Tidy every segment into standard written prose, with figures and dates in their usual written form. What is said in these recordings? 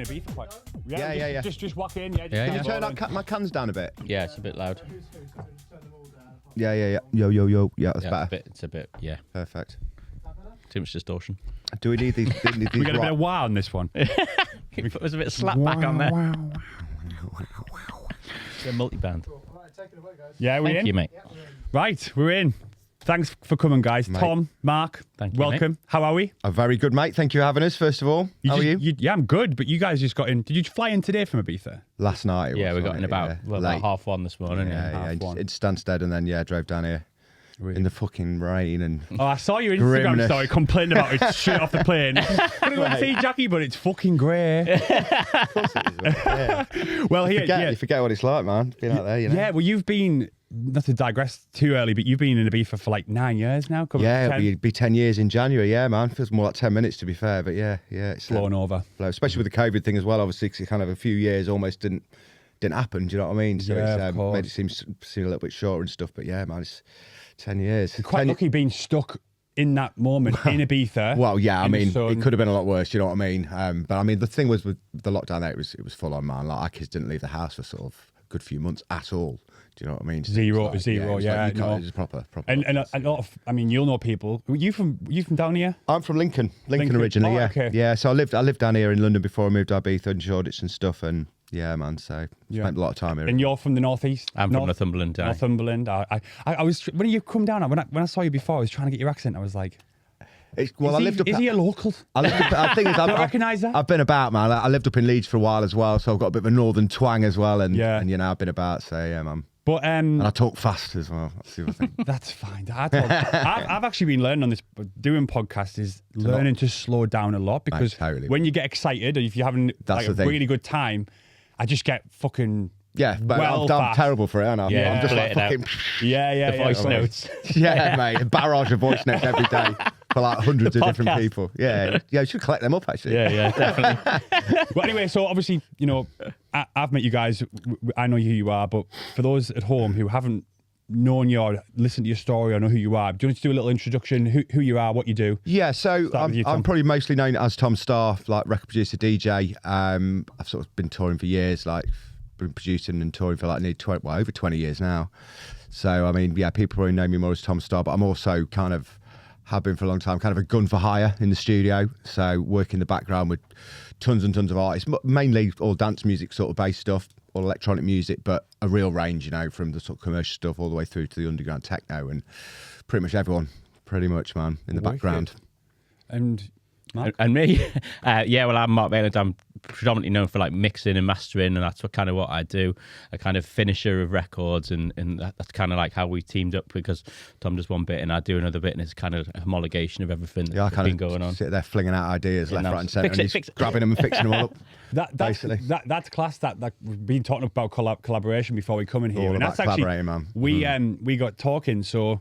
Ibiza quite. Yeah. Just walk in. Yeah. Can you turn my cans down a bit? Yeah, it's a bit loud. Yeah. Yo. Yeah, that's better. It's a bit. Yeah. Perfect. Too much distortion. Do we need these? We got a bit of wow on this one. There's a bit of slap back on there. It's a multi-band. Yeah, we're in. Thank you, mate. Right, we're in. Thanks for coming, guys. Mate. Tom, Mark, Thank you, welcome. mate. How are we? Very good, mate. Thank you for having us, first of all. How are you? Yeah, I'm good, but you guys just got in. Did you fly in today from Ibiza? Last night. Yeah, we got in about 1:30 this morning. Yeah. Half-1. It's Stansted and then, drove down here in the fucking rain. And Oh, I saw your Instagram Grimness. story complaining about it straight off the plane. What do you want to see, Jackie? But it's fucking grey. of course it is, mate. Yeah. Well, here, You forget what it's like, man. Being out there, you know. Yeah, well, you've been, not to digress too early, but you've been in Ibiza for like 9 years now. Yeah, it'll be 10 years in January. Yeah, man. Feels more like 10 minutes, to be fair. But yeah, it's blown over. Especially with the COVID thing as well. Obviously, 'cause it kind of a few years almost didn't happen. Do you know what I mean? So Yeah, it's of course. made it seem a little bit shorter and stuff. But yeah, man, it's 10 years. You're quite lucky being stuck in that moment in Ibiza. Well, yeah, I in the mean, sun. it could have been a lot worse. You know what I mean? But I mean, the thing was with the lockdown there, it was full on, man. Like our kids didn't leave the house for sort of a good few months at all. Do you know what I mean? So Zero, it was yeah, it was no. it was proper. And a lot of, I mean, you'll know people. You from down here? I'm from Lincoln Lincoln. originally. Oh, Yeah, okay. yeah. So I lived down here in London before I moved to Ibiza and Shoreditch and stuff. And yeah, man. So spent a lot of time here. And you're from the northeast? I'm from Northumberland. Northumberland. I was, when you come down, when I saw you before, I was trying to get your accent. I was like, I lived up. Is he a local? I think I don't recognise that. I've been about, man. I lived up in Leeds for a while as well, so I've got a bit of a northern twang as well. And Yeah. you know, I've been about. So yeah, man. But And I talk fast as well. That's the other thing. that's fine. I've actually been learning on this, doing podcasts is learning to slow down a lot because totally. when you get excited or if you're having That's like a the thing. really good time, I just get fucking Yeah, but I'm fast. terrible for it, aren't I? Yeah, I'm just like blurt it fucking. Yeah. The voice notes. Yeah, mate. A barrage of voice notes every day for like hundreds of different podcast. people. Yeah, you should collect them up actually. Yeah, definitely. Well, anyway, so obviously, you know, I've met you guys. I know who you are, but for those at home who haven't known you or listened to your story or know who you are, do you want to do a little introduction? Who you are, what you do? Yeah, so Start with you, Tom. I'm probably mostly known as Tom Staar, like record producer, DJ. I've sort of been touring for years, like been producing and touring for like over 20 years now. So I mean, yeah, people probably know me more as Tom Staar, but I'm also kind of have been for a long time, kind of a gun for hire in the studio. So work in the background with tons and tons of artists, mainly all dance music sort of based stuff, all electronic music, but a real range, you know, from the sort of commercial stuff all the way through to the underground techno and pretty much everyone, pretty much, man, in the background. And Mark? And me, well, I'm Mark Maitland. I'm predominantly known for like mixing and mastering, and that's kind of what I do. A kind of finisher of records, and that's kind of like how we teamed up because Tom does one bit and I do another bit, and it's kind of a homologation of everything that's been going on. Sit there flinging out ideas left, right, and centre, and he's it. grabbing them and fixing them all up. Basically, that's class. That we've been talking about collaboration before we come in here, All and about that's actually collaborating, man. we got talking. So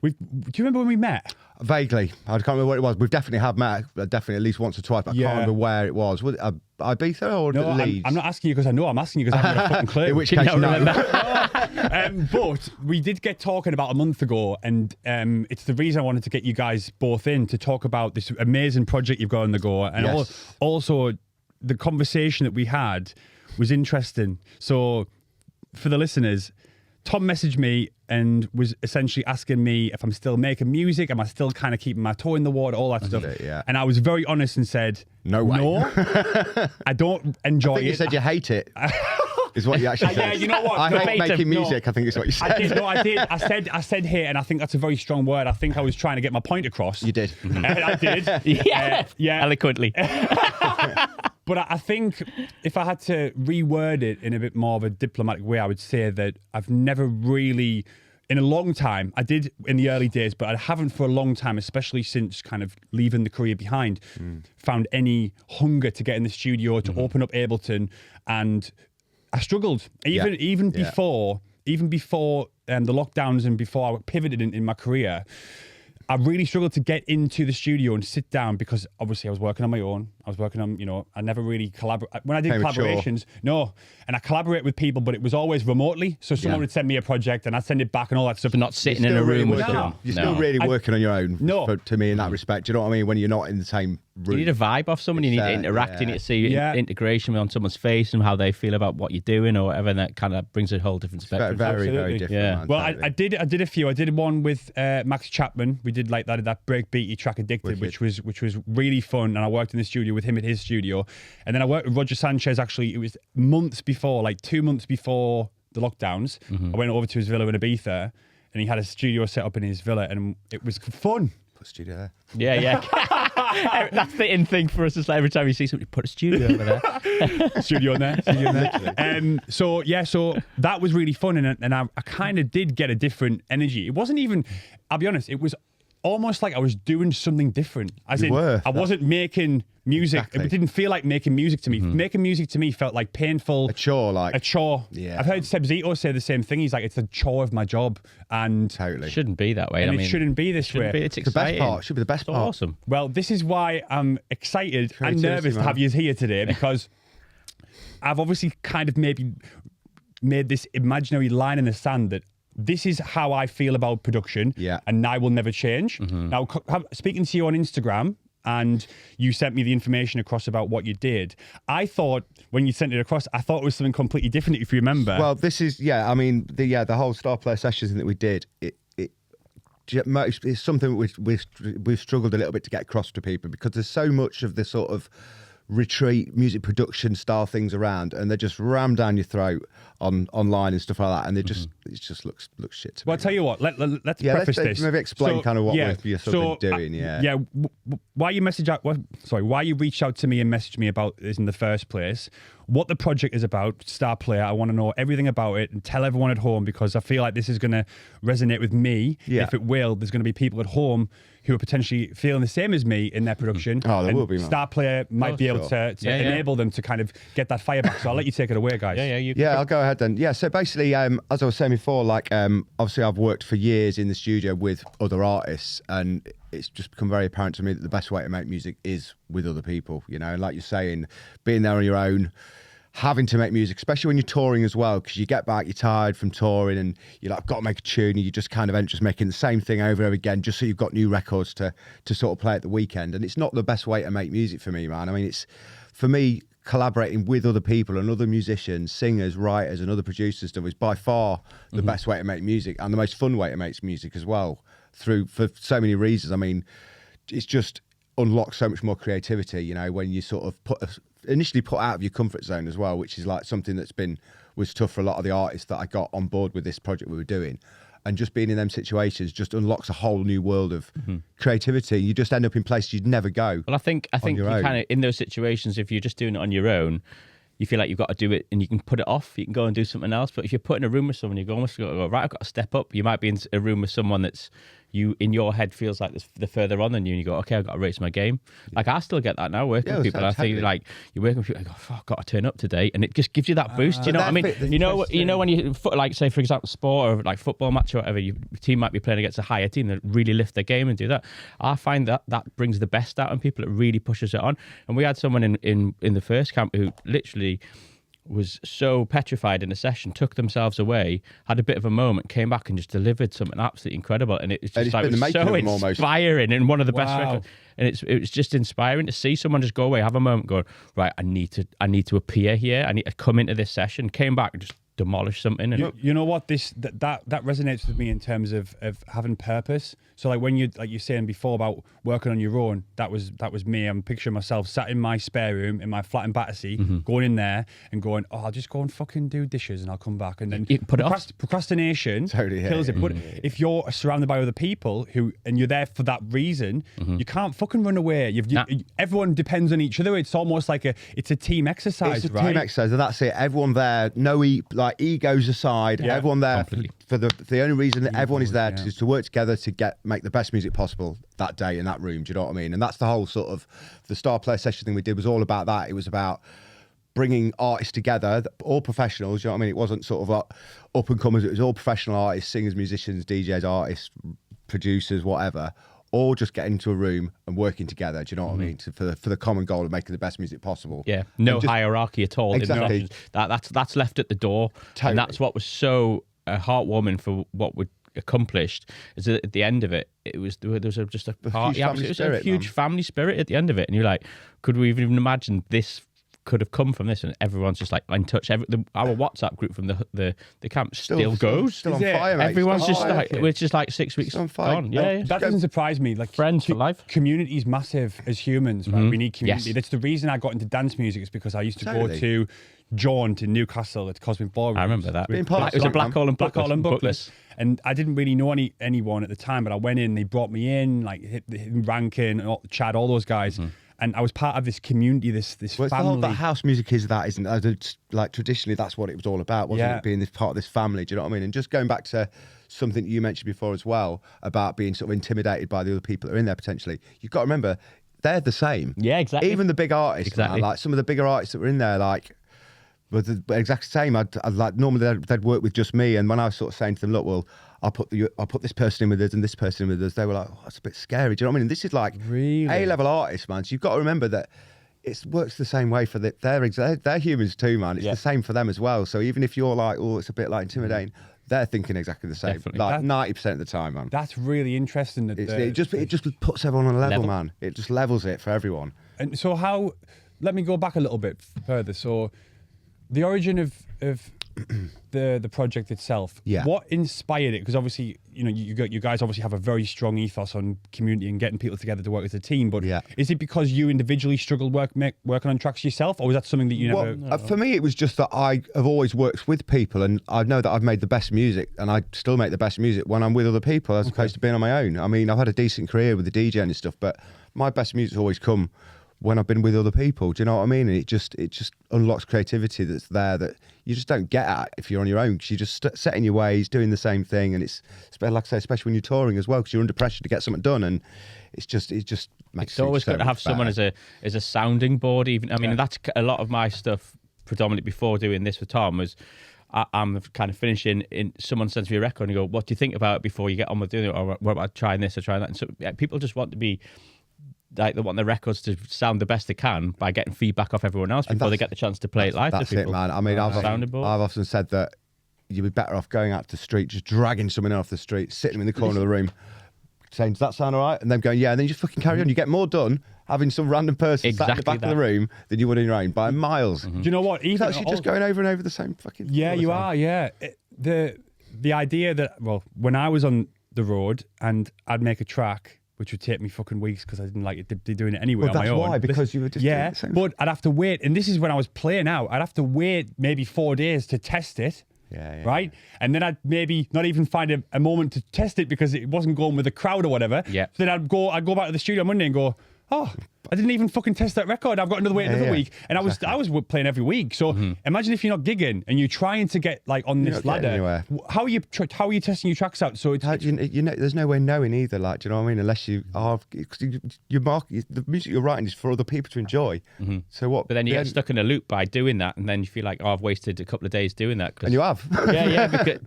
do you remember when we met? Vaguely, I can't remember what it was. We've definitely have met, definitely at least once or twice. But I can't remember where it was. Was it Ibiza or No, Leeds? I'm not asking you because I know. I'm asking you because I haven't got a fucking clue. In which case, no. But we did get talking about a month ago, and it's the reason I wanted to get you guys both in to talk about this amazing project you've got on the go, and Yes. also the conversation that we had was interesting. So for the listeners, Tom messaged me and was essentially asking me if I'm still making music, am I still kind of keeping my toe in the water, all that stuff. it, yeah. And I was very honest and said, No way. No, I don't enjoy I think it. you said you hate it. Is what you actually said. Yeah, you know what? I hate Verbatim, making no. music. I think is what you said. I did. No, I did. I said hate, and I think that's a very strong word. I think I was trying to get my point across. You did. And I did. Yeah, eloquently. But I think if I had to reword it in a bit more of a diplomatic way, I would say that I've never really, in a long time, I did in the early days, but I haven't for a long time, especially since kind of leaving the career behind, found any hunger to get in the studio, to open up Ableton. And I struggled even before the lockdowns and before I pivoted in my career. I really struggled to get into the studio and sit down because obviously I was working on my own. I was working on, I never really collaborate. When I did collaborations, no. And I collaborate with people, but it was always remotely. So someone would send me a project and I'd send it back and all that stuff. But not sitting in a room with them. You're still really working on your own. No. To me, in that respect, do you know what I mean? When you're not in the same You need a vibe off someone. You need to interact. You need to see integration on someone's face and how they feel about what you're doing or whatever. And that kind of brings a whole different spectrum. Very, very different. Yeah. Man, Well, totally. I did a few. I did one with Max Chapman. We did like that breakbeaty track "Addicted," which was really fun. And I worked in the studio with him at his studio. And then I worked with Roger Sanchez. Actually, it was months before, like 2 months before the lockdowns. I went over to his villa in Ibiza, and he had a studio set up in his villa, and it was fun. Put a studio there. Yeah. That's the in thing for us. Is like every time you see somebody, put a studio over there. Studio in there. So that was really fun, and I kind of did get a different energy. It wasn't even, I'll be honest, it was almost like I was doing something different. As in, I wasn't making music. Exactly. It didn't feel like making music to me. Making music to me felt like painful. A chore. Yeah. I've heard Seb Zito say the same thing. He's like, it's a chore of my job. And Totally. It shouldn't be that way. And it shouldn't be this way. It's the best part. Should be the best part. Awesome. Well, this is why I'm excited and nervous to have you here today, because I've obviously kind of maybe made this imaginary line in the sand that this is how I feel about production, and I will never change. Now, speaking to you on Instagram, and you sent me the information across about what you did, I thought when you sent it across, I thought it was something completely different, if you remember. Well, this is, I mean, the whole Star Player sessions that we did, it's something we've struggled a little bit to get across to people, because there's so much of the sort of retreat music production style things around, and they're just rammed down your throat online and stuff like that, and it just looks shit to me. Well, I'll tell you what, let's preface this. Maybe explain kind of what you're sort of doing. Why you reached out to me and messaged me about this in the first place, what the project is about, Star Player. I want to know everything about it and tell everyone at home, because I feel like this is going to resonate with me. If it will, there's going to be people at home who are potentially feeling the same as me in their production. Oh, there will be, man. Star Player might be able to enable them to kind of get that fire back. So I'll let you take it away, guys. I'll go ahead then. Yeah, so basically, as I was saying before, like obviously I've worked for years in the studio with other artists, and it's just become very apparent to me that the best way to make music is with other people, and like you're saying, being there on your own, having to make music, especially when you're touring as well, because you get back, you're tired from touring, and you're like, I've got to make a tune, and you just kind of end just making the same thing over and over again, just so you've got new records to sort of play at the weekend. And it's not the best way to make music for me, man. I mean, it's, for me, collaborating with other people and other musicians, singers, writers, and other producers stuff is by far the best way to make music, and the most fun way to make music as well, for so many reasons. I mean, it's just unlocks so much more creativity, when you sort of initially put out of your comfort zone as well, which is like something was tough for a lot of the artists that I got on board with this project we were doing. And just being in them situations just unlocks a whole new world of creativity. You just end up in places you'd never go. Well, I think you kind of, in those situations, if you're just doing it on your own, you feel like you've got to do it and you can put it off. You can go and do something else. But if you're put in a room with someone, you've almost got to go, right, I've got to step up. You might be in a room with someone that's in your head feels like they're further on than you, and you go, okay, I've got to raise my game. Like, I still get that now working with people. I think like you're working with people, I go, I've got to turn up today, and it just gives you that boost. You know what I mean? You know when you like, say for example, sport or like football match or whatever, your team might be playing against a higher team that really lift their game and do that. I find that brings the best out in people. It really pushes it on. And we had someone in the first camp who literally was so petrified in a session, took themselves away, had a bit of a moment, came back and just delivered something absolutely incredible. And it's just like, it was so inspiring and one of the best records. And it was just inspiring to see someone just go away, have a moment, going, right, I need to appear here. I need to come into this session. Came back and just demolish something. And you know what, that resonates with me in terms of having purpose. So like when you, like you're saying before about working on your own, that was me. I'm picturing myself sat in my spare room in my flat in Battersea, going in there and going, I'll just go and fucking do dishes and I'll come back. And then procrastination kills it. But if you're surrounded by other people and you're there for that reason, you can't fucking run away. Everyone depends on each other. It's almost like it's a team exercise, right? It's a team exercise, and that's it. Everyone there, egos aside, everyone there for the only reason that everyone is there is to work together to make the best music possible that day in that room. Do you know what I mean? And that's the whole sort of the Star Player session thing we did was all about that. It was about bringing artists together, all professionals. You know what I mean? It wasn't sort of like up and comers. It was all professional artists, singers, musicians, DJs, artists, producers, whatever. All just getting into a room and working together. Do you know what I mean? For the common goal of making the best music possible. Yeah, no hierarchy at all. Exactly. That's left at the door, and that's what was so heartwarming for what would accomplished is that at the end of it, there was just a party. huge family It was spirit, a huge man. family spirit at the end of it, and you're like, could we even imagine this could have come from this? And everyone's just like in touch. Our WhatsApp group from the camp still goes. Still on Is it? fire, mate. Everyone's Still just on fire. like, it's just like 6 weeks Still on fire. on. Yeah, That doesn't surprise me. Like Friends for life. Community is massive as humans, right? We need community. Yes. That's the reason I got into dance music, is because I used to Totally. go to Jaunt in Newcastle at Cosmic Ballroom. I remember that. Being part of It was a Black Black Hole and Black Hole and Bookless. Bookless. And I didn't really know anyone at the time, but I went in, they brought me in, like hit Rankin, Chad, all those guys. And I was part of this community, this Well, it's the family. whole that house music is that, isn't it? It's like traditionally, that's what it was all about, wasn't Yeah. it? Being this part of this family. Do you know what I mean? And just going back to something you mentioned before as well about being sort of intimidated by the other people that are in there potentially. You've got to remember, they're the same. Yeah, exactly. Even the big artists, Exactly. man, like some of the bigger artists that were in there, like were the exact same. I'd like normally they'd work with just me, and when I was sort of saying to them, look, well, I'll put this person in with us and this person in with us, they were like, oh, that's a bit scary. Do you know what I mean? And this is like Really? A-level artists, man. So you've got to remember that it works the same way for they're humans too, man. It's the same for them as well. So even if you're like, oh, it's a bit like intimidating, they're thinking exactly the same. Definitely. Like 90% of the time, man. That's really interesting. That It just puts everyone on a level, Level. man. It just levels it for everyone. And so let me go back a little bit further. So the origin of the project itself, Yeah. what inspired it? Because obviously, you guys obviously have a very strong ethos on community and getting people together to work as a team. But Yeah. is it because you individually struggled working on tracks yourself, or was that something that you never? Well, for me, it was just that I have always worked with people, and I know that I've made the best music, and I still make the best music when I'm with other people, as opposed to being on my own. I mean, I've had a decent career with the DJing and stuff, but my best music's always come when I've been with other people. Do you know what I mean? And it just unlocks creativity that's there that you just don't get at if you're on your own, because you're just set in your ways, doing the same thing, and it's like I say, especially when you're touring as well, because you're under pressure to get something done, and it just makes It's always so good to have much someone better. as a sounding board. Even I mean, that's a lot of my stuff. Predominantly before doing this with Tom was I'm kind of finishing. Someone sends me a record and you go, "What do you think about it before you get on with doing it?" Or what about trying this or trying that? And so people just want to be. Like they want their records to sound the best they can by getting feedback off everyone else before they get the chance to play it live. That's to people. it, man. I mean, I've Soundboard. often said that you'd be better off going out to the street, just dragging someone in off the street, sitting them in the corner of the room, saying, "Does that sound all right?" And them going, "Yeah," and then you just fucking carry on. You get more done having some random person sat in the Exactly back of that. the room than you would in your own by miles. Do you know what? Even Because you're just going over and over the same fucking. Yeah, all the you time. are. Yeah, the idea that when I was on the road and I'd make a track, which would take me fucking weeks because I didn't like it doing it anyway Well, on my that's own. why, because you were just doing yeah, the same. but I'd have to wait, and this is when I was playing out. I'd have to wait maybe 4 days to test it. Yeah. Right, and then I'd maybe not even find a moment to test it because it wasn't going with the crowd or whatever. Yeah. So then I'd go back to the studio on Monday and go, oh, I didn't even fucking test that record. I've got another wait another yeah. week, and I was playing every week. So imagine if you're not gigging and you're trying to get like on this not getting ladder. anywhere. How are you testing your tracks out? So it's How do you know? There's no way knowing either. Like, do you know what I mean? Unless you are, the music you're writing is for other people to enjoy. So what? But then you get stuck in a loop by doing that, and then you feel like, oh, I've wasted a couple of days doing that. and you have.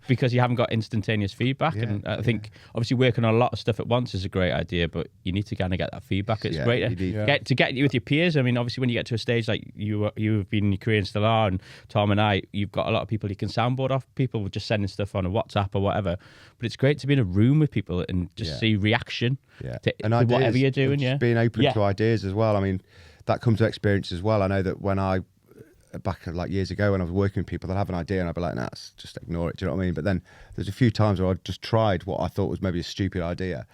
because you haven't got instantaneous feedback. And I think obviously working on a lot of stuff at once is a great idea, but you need to kind of get that feedback. It's Yeah, great you do. to get you with your peers. I mean, obviously when you get to a stage like you've been in your career and still are, and Tom and I, you've got a lot of people you can soundboard off. People just sending stuff on a WhatsApp or whatever. But it's great to be in a room with people and just see reaction to and whatever ideas, you're doing. and just being open to ideas as well. I mean, that comes to experience as well. I know that when back like years ago when I was working with people, they'd have an idea and I'd be like, nah, just ignore it. Do you know what I mean? But then there's a few times where I just tried what I thought was maybe a stupid idea,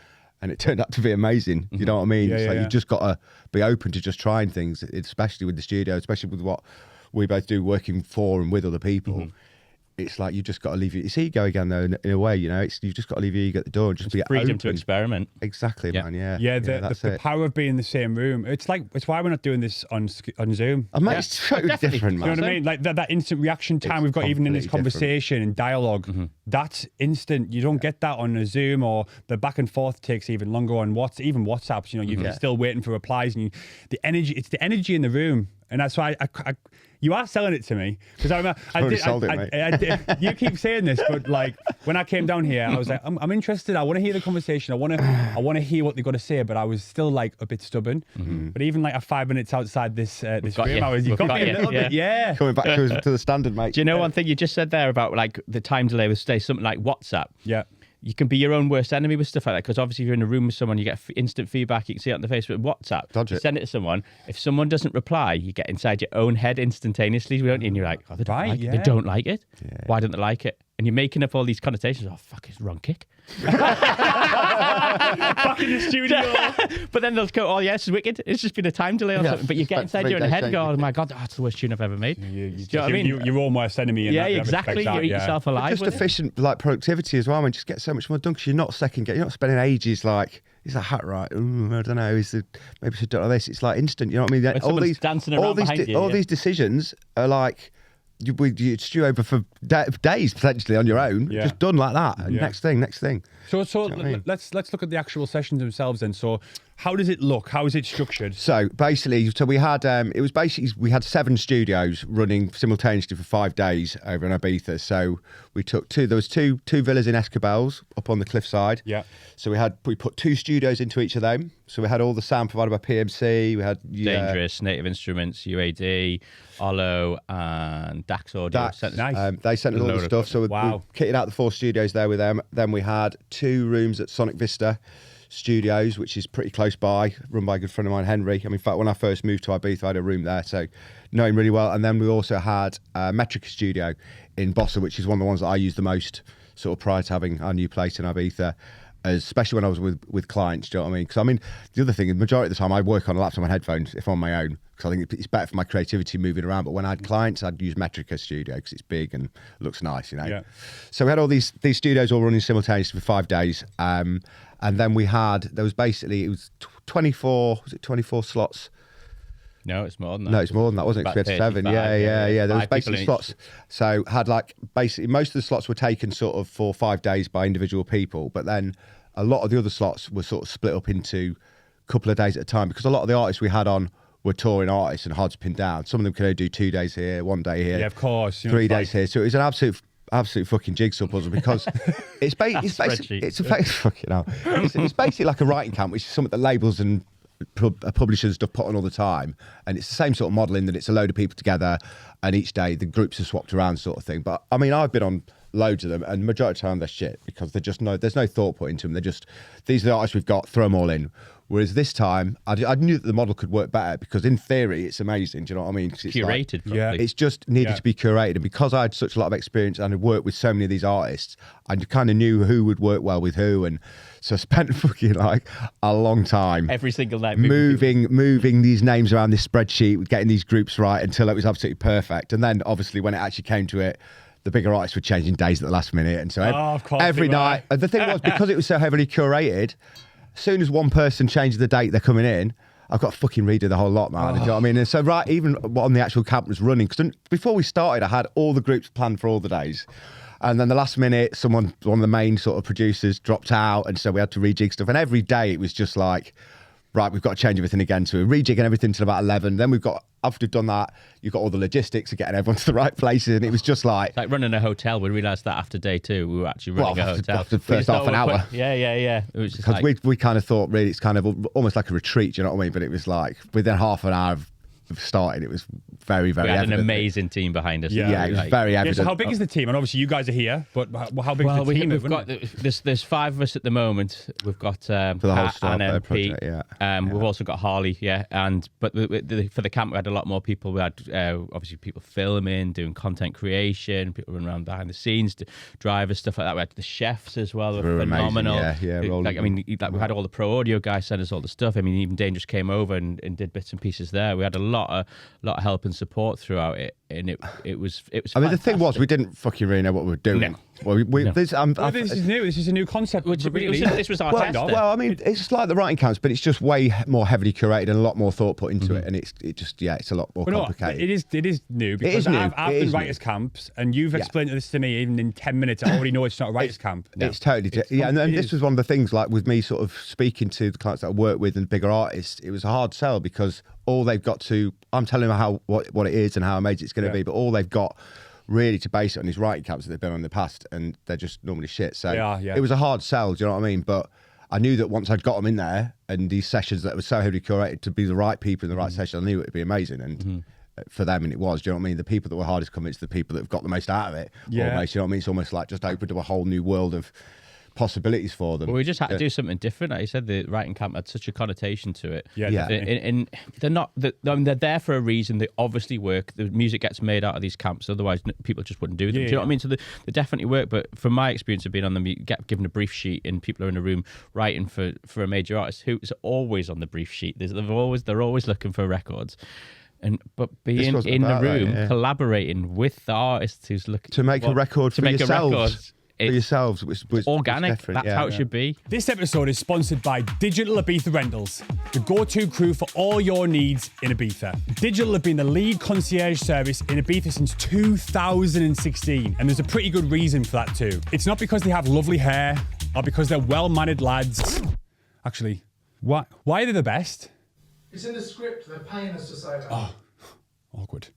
and it turned out to be amazing. You know what I mean? It's like you just got to be open to just trying things, especially with the studio, especially with what we both do, working for and with other people. It's like you just got to leave it's ego again, though, in a way. You know, you've just got to leave your ego at the door and just be freedom open. to experiment. Exactly, man. Yeah, Yeah, that's the it. power of being in the same room. It's why we're not doing this on Zoom. Mate, it's totally Definitely. different, man. You know what I mean? Like that instant reaction time It's we've got even in this completely conversation and dialogue. That's instant. You don't get that on a Zoom, or the back and forth takes even longer on even WhatsApps. You know, you're still waiting for replies, and the energy. It's the energy in the room, and that's why you are selling it to me because I did. You keep saying this, but like when I came down here, I was like, I'm interested. I want to hear the conversation. I want to hear what they've got to say. But I was still like a bit stubborn. But even like 5 minutes outside this room, you got me a little bit. Yeah. Coming back to the standard, mate. Do you know one thing you just said there about like the time delay with say something like WhatsApp? Yeah. you can be your own worst enemy with stuff like that, because obviously if you're in a room with someone, you get instant feedback. You can see it on the Facebook, WhatsApp. Dodge you it. send it to someone. If someone doesn't reply, you get inside your own head instantaneously, don't you? And you're like, oh, they don't like it. They don't like it. Yeah. Why don't they like it? And you're making up all these connotations. Oh, fuck, it's wrong kick. Back in the studio. But then they'll go, oh, yeah, it's wicked. It's just been a time delay or something. But you get inside your own head and go, oh, my God, that's the worst tune I've ever made. Do you know what I mean? Your own worst enemy. In yeah, that exactly. respect, You eat yourself alive. Just efficient like productivity as well. I mean, just get so much more done because you're not you're not spending ages like, is that hat right? Ooh, I don't know. Maybe should do this. It's like instant. You know what I mean? When someone's dancing around behind you, these decisions are like you stew over for days potentially on your own. Yeah. Just done like that. And next thing. So you know what I mean? let's look at the actual sessions themselves then. So how does it look? How is it structured? So basically, we had we had 7 studios running simultaneously for 5 days over in Ibiza. So we took there was two villas in Escobels up on the cliffside. Yeah. So we put 2 studios into each of them. So we had all the sound provided by PMC. We had Dangerous, Native Instruments, UAD, Olo, and Dax Audio. Nice. They sent us all the stuff. So we kitted out the 4 studios there with them. Then we had 2 rooms at Sonic Vista Studios, which is pretty close by, run by a good friend of mine, Henry. I mean, in fact, when I first moved to Ibiza, I had a room there, so know him really well. And then we also had a Metrica studio in Bossa, which is one of the ones that I use the most sort of prior to having our new place in Ibiza, especially when I was with clients, do you know what I mean? Because I mean, the other thing, the majority of the time I work on a laptop and headphones if I'm on my own, because I think it's better for my creativity moving around. But when I had clients, I'd use Metrica Studio because it's big and looks nice, you know. Yeah. So we had all these studios all running simultaneously for 5 days. And then it was 24 slots. No, it's more than that. No, it's more than that, wasn't it? 'Cause we had 7. Yeah. There was basically slots. So had basically most of the slots were taken sort of for 5 days by individual people, but then a lot of the other slots were sort of split up into a couple of days at a time, because a lot of the artists we had on were touring artists and hard to pin down. Some of them could only do 2 days here, 1 day here. Yeah, of course. 3 days here. So it was an absolute fucking jigsaw puzzle, because it's basically like a writing camp, which is something that labels and publishers and stuff put on all the time, and it's the same sort of model in that it's a load of people together, and each day the groups are swapped around, sort of thing. But I mean, I've been on loads of them, and majority of the time they're shit, because there's no thought put into them. They're just, these are the artists we've got, throw them all in. Whereas this time, I knew that the model could work better, because in theory, it's amazing. Do you know what I mean? It's Curated, like, it's just needed to be curated. And because I had such a lot of experience and had worked with so many of these artists, I kind of knew who would work well with who. And so I spent fucking like a long time every single night moving these names around this spreadsheet, getting these groups right until it was absolutely perfect. And then obviously when it actually came to it, the bigger artists were changing days at the last minute. And so every night, the thing was, because it was so heavily curated, as soon as one person changes the date they're coming in, I've got to fucking redo the whole lot, man. Do you know what I mean? And so, even on the actual camp was running, because before we started, I had all the groups planned for all the days. And then the last minute, one of the main sort of producers dropped out, and so we had to rejig stuff. And every day it was just like, right, we've got to change everything again. So we're rejigging everything till about 11. Then after we've done that, you've got all the logistics of getting everyone to the right places. And it was just like... It's like running a hotel. We realised that after day 2, we were actually running a hotel. After the first half an hour. Yeah. It was just because we kind of thought, really, it's kind of almost like a retreat, do you know what I mean? But it was like, within half an hour of starting, it was very, very evident. We had an amazing team behind us. Yeah, it was very evident. So how big is the team? And obviously you guys are here, but how big is the team? We've got, there's 5 of us at the moment. We've got for the whole Pat and MP. Project, We've also got Harley, but for the camp we had a lot more people. We had obviously people filming, doing content creation, people running around behind the scenes, drivers, stuff like that. We had the chefs as well. They were phenomenal. Amazing. We had all the pro audio guys send us all the stuff. I mean, even Dangerous came over and did bits and pieces there. We had a lot of help and support throughout it, and it was. I mean, the thing was, we didn't fucking really know what we were doing. No. Well, this is new. This is a new concept. This was our test. Well, I mean, it's just like the writing camps, but it's just way more heavily curated and a lot more thought put into it, and it's a lot more complicated. It is new because I've been writers' camps, and you've explained this to me even in 10 minutes. I already know it's not a writers' camp. It's totally and this was one of the things, like with me sort of speaking to the clients that I work with and bigger artists, it was a hard sell, because all they've got to, I'm telling them what it is and how amazing it's going to be, but all they've got really to base it on these writing camps that they've been on in the past, and they're just normally shit. So it was a hard sell, do you know what I mean? But I knew that once I'd got them in there, and these sessions that were so heavily curated to be the right people in the right session, I knew it would be amazing. And for them, and it was, do you know what I mean? The people that were hardest convinced, the people that have got the most out of it, almost, you know what I mean? It's almost like just opened up a whole new world of possibilities for them. Well, we just had to do something different. Like you said, the writing camp had such a connotation to it. Yeah. And they're not. They're there for a reason. They obviously work. The music gets made out of these camps. Otherwise, people just wouldn't do them. Do you know what I mean? So they definitely work. But from my experience of being on them, you get given a brief sheet, and people are in a room writing for a major artist who's always on the brief sheet. They're always looking for records. But being in the room, collaborating with the artist who's looking to make a record for yourselves. For yourselves, which organic. That's how it should be. This episode is sponsored by Digital Ibiza Rentals, the go-to crew for all your needs in Ibiza. Digital have been the lead concierge service in Ibiza since 2016, and there's a pretty good reason for that too. It's not because they have lovely hair or because they're well-mannered lads. Actually, why are they the best? It's in the script. They're paying us to say that. Oh, awkward.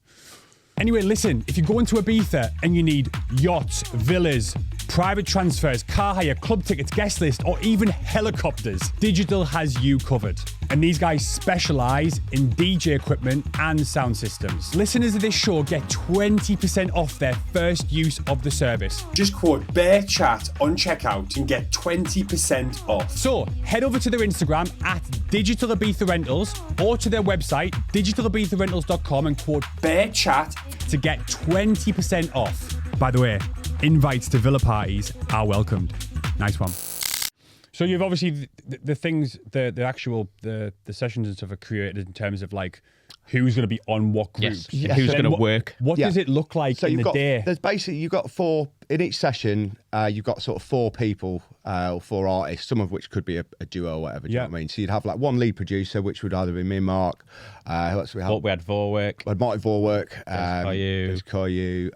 Anyway, listen, if you go into Ibiza and you need yachts, villas, private transfers, car hire, club tickets, guest list, or even helicopters, Digital has you covered. And these guys specialise in DJ equipment and sound systems. Listeners of this show get 20% off their first use of the service. Just quote BearChat on checkout and get 20% off. So head over to their Instagram at Digital Ibiza Rentals or to their website, digitalibizarentals.com, and quote BearChat to get 20% off. By the way, invites to villa parties are welcomed. Nice one. So you've obviously the things, the actual the sessions and stuff are created in terms of like who's going to be on what groups, who's going to work. What does it look like in the day? There's basically you've got 4 in each session. You've got sort of 4 people or 4 artists, some of which could be a duo or whatever. Do you know what I mean? So you'd have like one lead producer, which would either be me and Mark. Who else we had? We had Vorwerk. We had Martin Vorwerk. There's Koyu.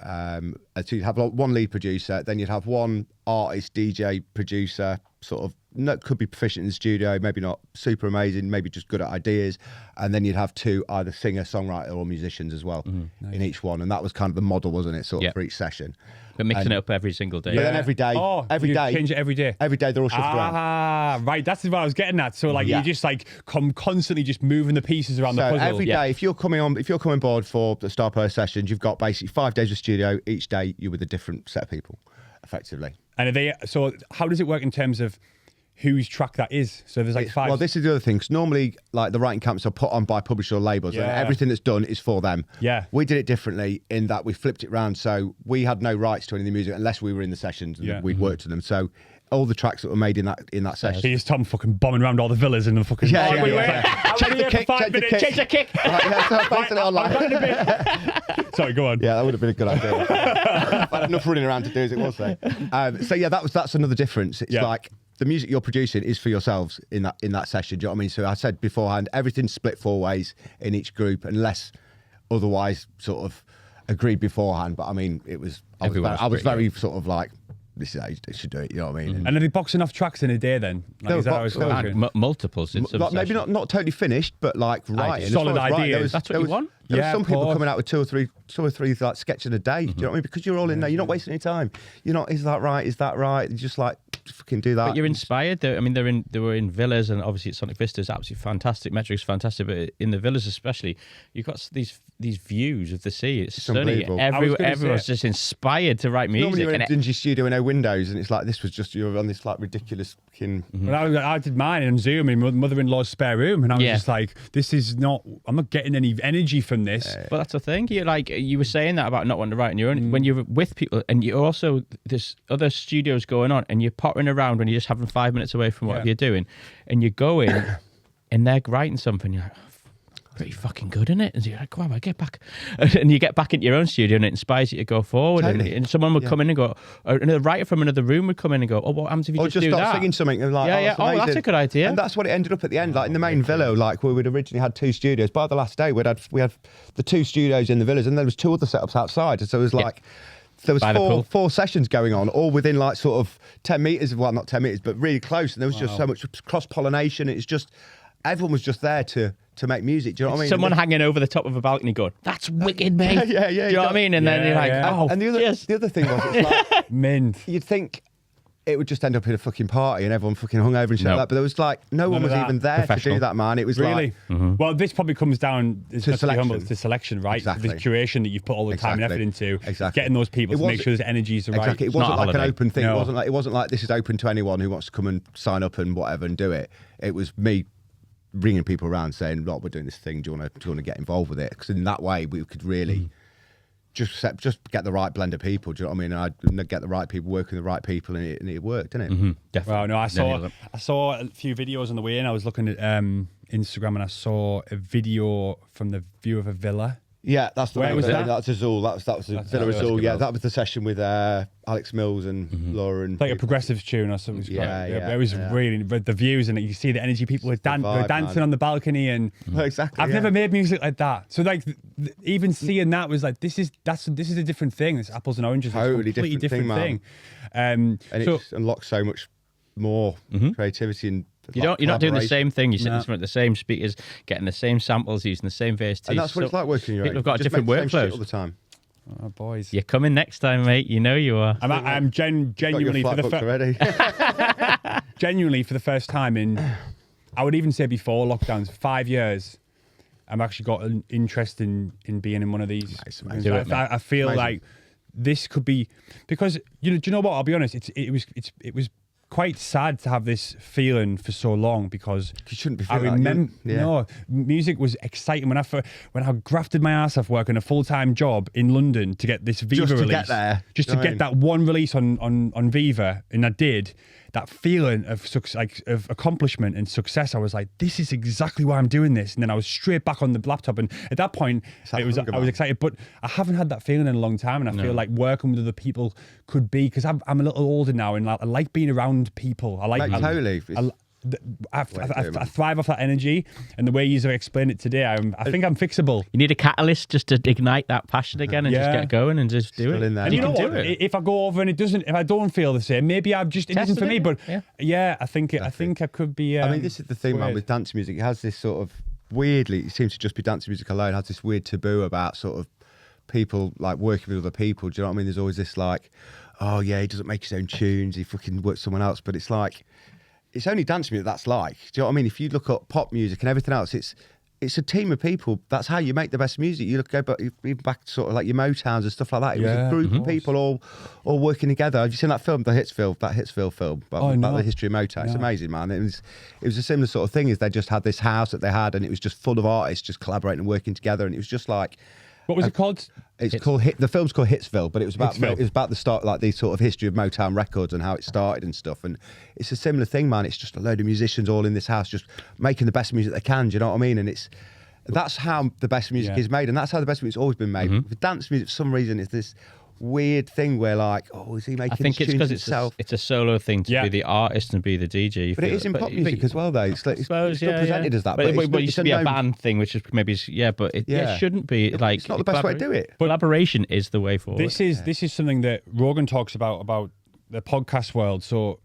So you'd have like one lead producer, then you'd have one artist, DJ, producer, sort of. Could be proficient in the studio, maybe not super amazing, maybe just good at ideas, and then you'd have 2 either singer, songwriter, or musicians as well in each one, and that was kind of the model, wasn't it? Sort of for each session. But mixing it up every single day. But then every day, change it every day. Every day they're all shifted around. Right, that's what I was getting at. So like you just like constantly just moving the pieces around the puzzle. Every day, if you're coming board for the Star Player sessions, you've got basically 5 days of studio. Each day you're with a different set of people, effectively. And so how does it work in terms of whose track that is? So there's like 5. Well, this is the other thing. Cause normally, like the writing camps are put on by publisher or labels, and everything that's done is for them. Yeah. We did it differently in that we flipped it around, so we had no rights to any of the music unless we were in the sessions and we'd worked to them. So all the tracks that were made in that session. So here's Tom fucking bombing around all the villas in the fucking. Change the kick. Sorry, go on. Yeah, that would have been a good idea. I had enough running around to do as it was there. So yeah, that's another difference. It's like the music you're producing is for yourselves in that session. Do you know what I mean? So I said beforehand, everything's split 4 ways in each group, unless otherwise sort of agreed beforehand. But I mean, I was very sort of like, this is how you should do it. You know what I mean? And are they boxing off tracks in a day then? Like, Multiples in some maybe not totally finished, but like writing. Solid ideas. That's what you want. There were some people coming out with 2 or 3 like sketches a day. Do you know what I mean? Because you're all in there. You're not wasting any time. You're not. Is that right? Is that right? You're just like fucking do that. But you're inspired. They were in villas, and obviously Sonic Vista is absolutely fantastic. Metric's fantastic, but in the villas especially, you've got these views of the sea. It's stunning. Everyone's just inspired to write music. Normally you're in a dingy studio with no windows, and it's like this was just you're on this like ridiculous fucking. Well, I did mine on Zoom in my mother-in-law's spare room, and I was just like, this is not. I'm not getting any energy from this. But that's the thing. You were saying that about not wanting to write on your own. When you're with people, and you also there's other studios going on, and you're pottering around when you're just having 5 minutes away from whatever you're doing, and you go in, and they're writing something. You're like, pretty fucking good, isn't it? And you're like, wow, I get back, and you get back into your own studio, and it inspires you to go forward. Totally. And someone would come in and go, or another writer from another room would come in and go, oh, what happens if you just do that? Or just start singing something and like, that's a good idea. And that's what it ended up at the end. Like in the main villa, like where we'd originally had 2 studios. By the last day, we had the 2 studios in the villas, and there was 2 other setups outside. So it was like. There was 4 sessions going on, all within like sort of 10 metres. Well, not 10 metres, but really close. And there was just so much cross-pollination. It's just, everyone was just there to make music. Do you know what I mean? Someone hanging over the top of a balcony going, that's wicked, mate. Yeah. Do you know what I mean? And then you're like, and the other thing was, it's like, mint. You'd think it would just end up in a fucking party and everyone fucking hungover and shit No. like that. But there was like no one of was that. even there to Professional. do that, man. It was Really? like Well, this probably comes down to selection. selection, right? Exactly. The curation that you've put all the time and effort into, Exactly. getting those people It to make was- sure the energies are right. exactly. It not wasn't a like an holiday. open thing. No. It wasn't like this is open to anyone who wants to come and sign up and whatever and do it. It was me bringing people around saying, "Look, we're doing this thing. Do you want to get involved with it?" Because in that way we could really. Just get the right blend of people. Do you know what I mean? And I'd get the right people working with the right people, and it worked, didn't it? Definitely. Well, no, I Nailed saw it. a few videos on the way in. I was looking at Instagram and I saw a video from the view of a villa. Yeah, that's the Where one. was that? That's Azul. That was Villa that's Azul. good Yeah, one. that was the session with Alex Mills and Laura and Like a progressive tune or something. Yeah, yeah, It was yeah. really the views and you see the energy. People were, they were vibe, dancing man. on the balcony and Well, exactly. I've yeah. never made music like that. So like even seeing that was like this is a different thing. It's apples and oranges. Totally it's a completely different thing, thing. and So it just unlocks so much more creativity and You're not doing the collaboration. same thing. You're sitting No. in front of the same speakers, getting the same samples, using the same bass. And that's what it's like working your People own. have got You just different make the same shit workflows. all the time. oh, boys. You're coming next time, mate. You know you are. I'm Got your genuinely for flight the booked already. genuinely for the first time in, I would even say before lockdowns, 5 years, I've actually got an interest in being in one of these. Nice, amazing. Do it, mate. I feel Amazing. like this could be because do you know what? I'll be honest. It was quite sad to have this feeling for so long because You shouldn't be I feeling that. remember Yeah. no music was exciting when I grafted my ass off working a full-time job in London to get this Viva Just to release, get there. just You to know what I get that one release on Viva, and I did. That feeling of of accomplishment and success, I was like, "This is exactly why I'm doing this." And then I was straight back on the laptop, and at that point, that I was hunger, man. excited. But I haven't had that feeling in a long time, and I feel like working with other people could be because I'm a little older now, and I like being around people. I like Mate, totally. I thrive off that energy, and the way you explained it today, I think I'm fixable. You need a catalyst just to ignite that passion again and just Yeah. get going and just do Still it. in there. And you know can what? do it. If I go over and if I don't feel the same, maybe it isn't Tested for me. it, But yeah. I think I could be. I mean, this is the thing, man, weird. with dance music. It has this sort of weirdly, it seems to just be dance music alone, it has this weird taboo about sort of people like working with other people. Do you know what I mean? There's always this like, oh yeah, he doesn't make his own tunes, he fucking works someone else. But it's like, it's only dance music that's like. Do you know what I mean? If you look up pop music and everything else, it's a team of people. That's how you make the best music. You look even back to sort of like your Motowns and stuff like that. It was Yeah, a group of people all working together. Have you seen that film, that Hitsville film about no. the history of Motown? It's No. amazing, man. It was a similar sort of thing. Is they just had this house that they had, and it was just full of artists just collaborating and working together, and it was just like. What was it called? It's called the film's called Hitsville, but it was about Hitsville. the start, like the sort of history of Motown Records and how it started and stuff. And it's a similar thing, man. It's just a load of musicians all in this house, just making the best music they can. Do you know what I mean? And that's how the best music Yeah. is made, and that's how the best music's always been made. With dance music, for some reason, it's this weird thing where like, oh, is he making I think his it's tunes because himself? it's a solo thing to Yeah. be the artist and be the DJ. But it is in pop music as well, though. It's like, it's still presented as that. But, it's, it used to be a known- band thing, which is maybe but it Yeah. shouldn't be like. it's not the best way to do it. Collaboration is the way forward. This is something that Rogan talks about the podcast world. So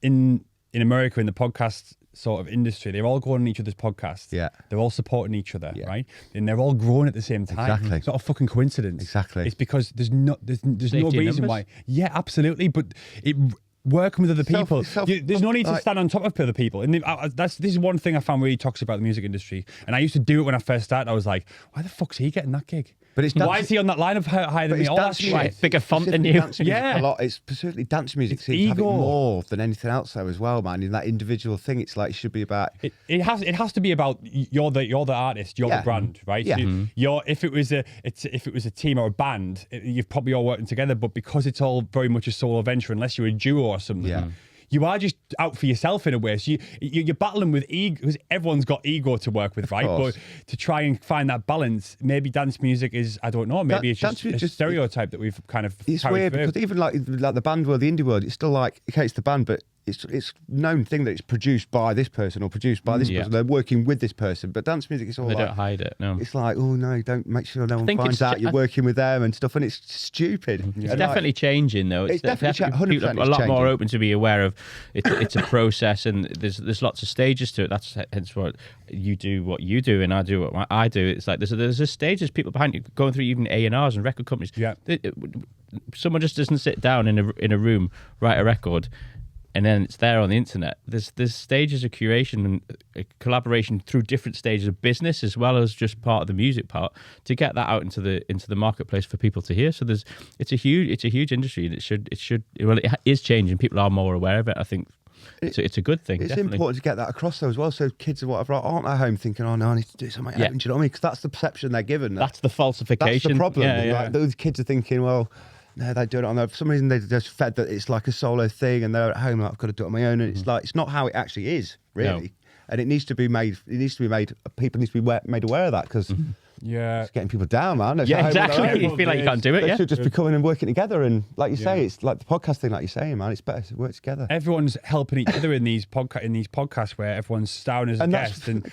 in America, in the podcast sort of industry, they're all going on each other's podcasts. Yeah. They're all supporting each other, Yeah. right? And they're all growing at the same time. Exactly. It's not a fucking coincidence. Exactly. It's because there's no Safety in reason numbers. why. Yeah, absolutely. But working with other people, there's no need to like- stand on top of other people. And this is one thing I found really toxic about the music industry. And I used to do it when I first started. I was like, why the fuck's he getting that gig? But it's why dance- is he on that line of higher than But me? it's All that dance shit. music. Bigger font than Specifically you. dance music Yeah. a lot. It's specifically dance music It's seems to have it ego. more than anything else, though, as well, man. In that individual thing, it's like it should be about. It has to be about you're the artist, you're Yeah. the brand, right? Yeah. So you're if it was a team or a band, you've probably all working together. But because it's all very much a solo venture, unless you're a duo or something, Yeah. you are just out for yourself in a way. So you're battling with ego because everyone's got ego to work with, right? course. But to try and find that balance, maybe dance music is I don't know. Maybe it's Dance just music a just- stereotype that we've kind of It's carried weird through. because even like the band world, the indie world, it's still like okay, it's the band, but it's known thing that it's produced by this person or produced by this person. They're working with this person. But dance music, it's all They like, don't hide it. No, it's like, oh no, don't make sure no one think finds it's out you're working with them and stuff, and it's stupid. it's definitely changing though. It's definitely 100% people are a lot more changing. open to be aware of. It's a process, and there's lots of stages to it. That's hence what you do, and I do what I do. It's like there's a stage. There's people behind you going through even A&Rs and record companies. Yeah. Someone just doesn't sit down in a room, write a record, and then it's there on the internet. There's stages of curation and collaboration through different stages of business as well as just part of the music part to get that out into the marketplace for people to hear. So it's a huge industry, and it is changing. People are more aware of it. I think it's a good thing. It's definitely important to get that across though as well, so kids or whatever aren't at home thinking, oh no, I need to do something. Do you know what I mean? Because that's the perception they're given. that's the falsification. That's the problem. Yeah. Like, those kids are thinking, well, no, they do it on their. For some reason, they're just fed that it's like a solo thing, and they're at home like, I've got to do it on my own. And it's like it's not how it actually is, really. No. And it needs to be made. People need to be made aware of that because it's getting people down, man. They're Yeah, at home on their exactly. own. You feel like you can't do it. They Yeah, should just be coming and working together, and like you say, it's like the podcast thing, like you're saying, man. It's better to work together. Everyone's helping each other in these podcasts where everyone's starring as a guest, and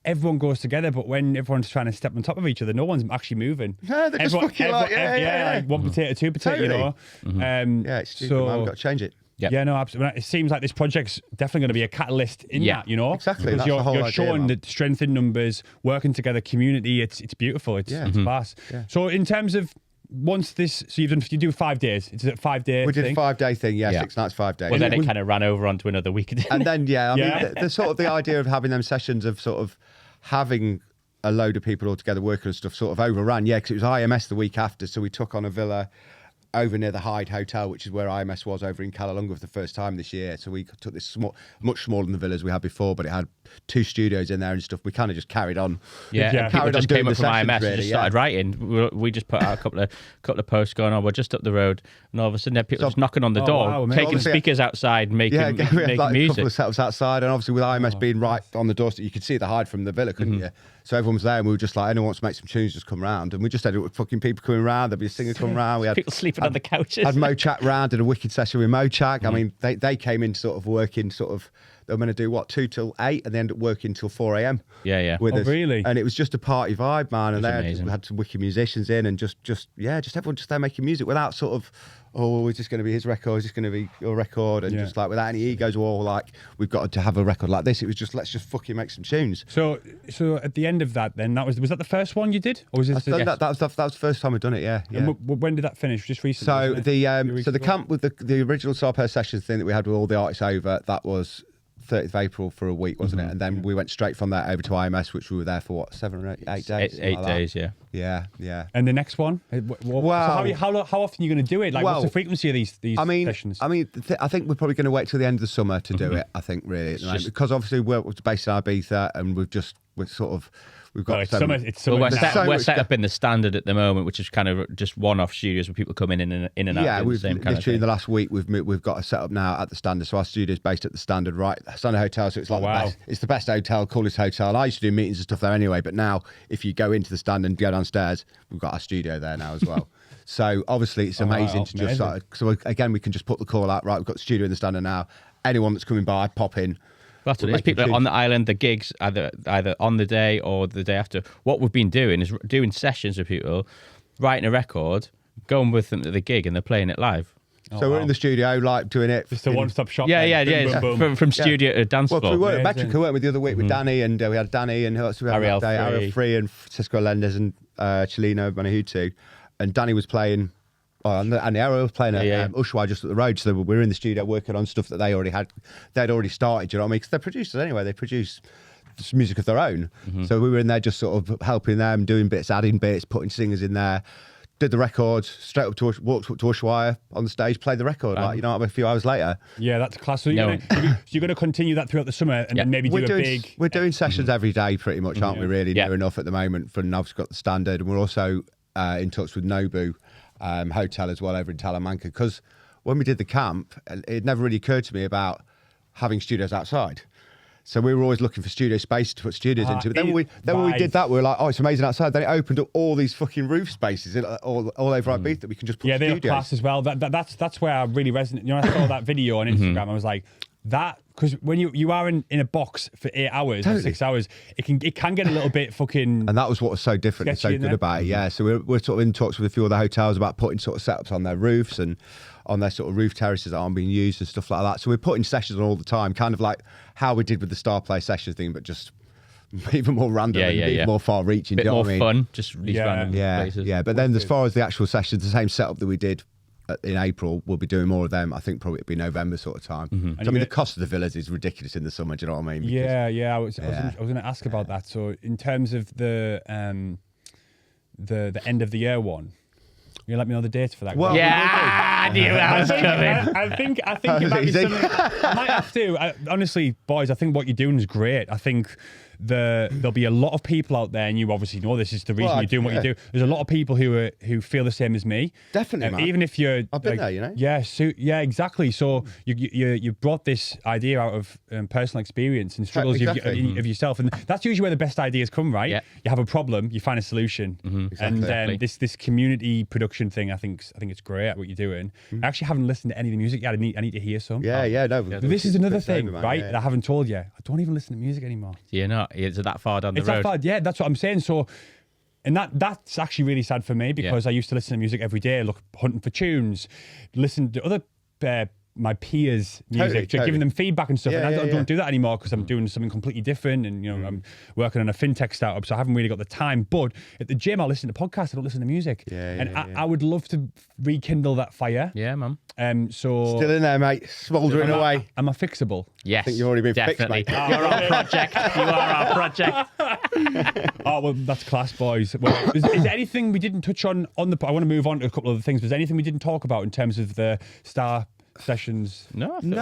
everyone goes together. But when everyone's trying to step on top of each other, no one's actually moving. No, they're just fucking like, like one potato, two potato, Totally. you know. Yeah, it's stupid, man. We've got to change it. Yep. Yeah, no, absolutely. It seems like this project's definitely going to be a catalyst in that, you know? Exactly, Because that's the whole you're idea, showing man. the strength in numbers, working together, community. It's beautiful. It's class. Yeah. So in terms of once this, so you do 5 days. It's a 5-day We did thing? a 5-day thing, 6 nights, 5 days. Well, then it kind of ran over onto another weekend. And then, I Yeah. mean, the sort of the idea of having them sessions of sort of having a load of people all together working and stuff sort of overran, because it was IMS the week after, so we took on a villa over near the Hyde Hotel, which is where IMS was over in Callelonga for the first time this year. So we took this much smaller than the villas we had before, but it had 2 studios in there and stuff. We kind of just carried on. Yeah, Yeah. and people Carried on just doing came the up from sessions, IMS and really, just started writing. We just put out a couple of posts going on. We're just up the road, and all of a sudden, there are people just knocking on the door, wow, amazing. taking Obviously, speakers outside, making we had like a couple music. of setups outside, and obviously with IMS being right on the doorstep, you could see the Hyde from the villa, couldn't you? So everyone was there, and we were just like, anyone wants to make some tunes, just come round. And we just had fucking people coming round. There'd be a singer coming round. We had People sleeping on the couches. Had Mochak round, did a wicked session with Mochak. I mean, they came in sort of working they were going to do 2 till 8 and they ended up working till 4 a.m. Yeah. with us. Really? And it was just a party vibe, man. And amazing. we had some wicked musicians in, and just everyone just there making music without sort of, oh, is this going to be his record? Is this going to be your record? And just like without any egos or like, we've got to have a record like this. It was just, let's just fucking make some tunes. So at the end of that, then was that the first one you did, or was this? That was the first time I'd done it. Yeah. And when did that finish? Just recently. So wasn't it? the camp with the original Starpair Sessions thing that we had with all the artists over, that was 30th of April for a week, wasn't it? And then we went straight from there over to IMS, which we were there for 7 or 8 days? 8 days, yeah. Yeah. And the next one? Well, so how often are you going to do it? Like, what's the frequency of these sessions? I think we're probably going to wait till the end of the summer to do it. I think really at the moment, because obviously we're based in Ibiza, and we've got it's so summer. many- It's summer. Well, now. we're set up in the Standard at the moment, which is kind of just one-off studios where people come in and out. Yeah, doing the we've same kind of literally in thing. the last week we've got a setup now at the Standard. So our studio's based at the Standard, right? Standard Hotel. So it's like wow. the best. It's the best hotel, coolest hotel. I used to do meetings and stuff there anyway, but now if you go into the Standard and go downstairs, we've got our studio there now as well. So obviously it's amazing wow, to just amazing. so again we can just put the call out, right? We've got the studio in the Standard now. Anyone that's coming by, pop in. That's what We're it is. making People tunes. on the island, the gigs, either on the day or the day after. What we've been doing is doing sessions with people, writing a record, going with them to the gig, and they're playing it live. So we're in the studio, like doing it. Just a one-stop shop. Yeah, then. Boom, boom, boom. From studio to dance Well, floor. we were at Amazing. Metrica, weren't we, the other week with Danny, and we had Danny and who else we had Ariel that day? Free. Ariel Free and Cisco Lenders and Chilino Manahutu. And Danny was playing, and Ariel was playing at Ushuaia just up the road. So we were in the studio working on stuff that they'd already started, you know what I mean? Because they're producers anyway, they produce music of their own. So we were in there just sort of helping them, doing bits, adding bits, putting singers in there. Did the records, straight up to walked up to Ushuaia on the stage, played the record, like, you know, a few hours later. Yeah, that's class. So you're going to continue that throughout the summer, and then maybe do a big. We're doing sessions every day, pretty much, aren't we? Really, near enough at the moment. For now, we've got the Standard, and we're also in touch with Nobu Hotel as well over in Talamanca. Because when we did the camp, it never really occurred to me about having studios outside. So we were always looking for studio space to put studios into. But then when we did that, we were like, oh, it's amazing outside. Then it opened up all these fucking roof spaces all over Ibiza that we can just put studios. Yeah, they're class as well. That's where I really resonate. You know, I saw that video on Instagram. I was like, that, because when you are in a box for 8 hours or 6 hours, it can get a little bit fucking. And that was what was so different and so good about it. Yeah, so we're sort of in talks with a few other hotels about putting sort of setups on their roofs and on their sort of roof terraces that aren't being used and stuff like that. So we're putting sessions on all the time, kind of like how we did with the Star Play sessions thing, but just even more random and even more far-reaching. Bit more what I mean? Fun, just these random places. Yeah, but then as far as the actual sessions, the same setup that we did in April, we'll be doing more of them. I think probably it'll be November sort of time. So, I mean, the cost of the villas is ridiculous in the summer. Do you know what I mean? Because, I was going to ask about that. So, in terms of the end of the year one, you let me know the dates for that. Well, I knew that was coming. I think it might be something. I might have to. Honestly, boys, I think what you're doing is great. I think there'll be a lot of people out there, and you obviously know this is the reason you're doing what you do. There's a lot of people who feel the same as me. Definitely, man. Even if you're, I've been there, you know. Yeah, exactly. So you brought this idea out of personal experience and struggles of yourself, and that's usually where the best ideas come, right? Yeah. You have a problem, you find a solution, and this community production thing, I think it's great at what you're doing. I actually haven't listened to any of the music yet. I need to hear some. No. This is another thing, right? That I haven't told you. I don't even listen to music anymore. You're not. It's that far down the road. That far, yeah. That's what I'm saying. So, and that's actually really sad for me because I used to listen to music every day, hunting for tunes, listen to other my peers' music, giving them feedback and stuff. And I don't do that anymore because I'm doing something completely different, and I'm working on a fintech startup, so I haven't really got the time. But at the gym, I listen to podcasts. I don't listen to music. I would love to rekindle that fire. Yeah, man. So still in there, mate, smouldering away. Am I fixable? Yes, I think you've already been definitely. fixed, mate. You're our project. You are our project. Oh, well, that's class, boys. Well, is there anything we didn't touch on the? I want to move on to a couple of other things. Was there anything we didn't talk about in terms of the Star sessions? No, I think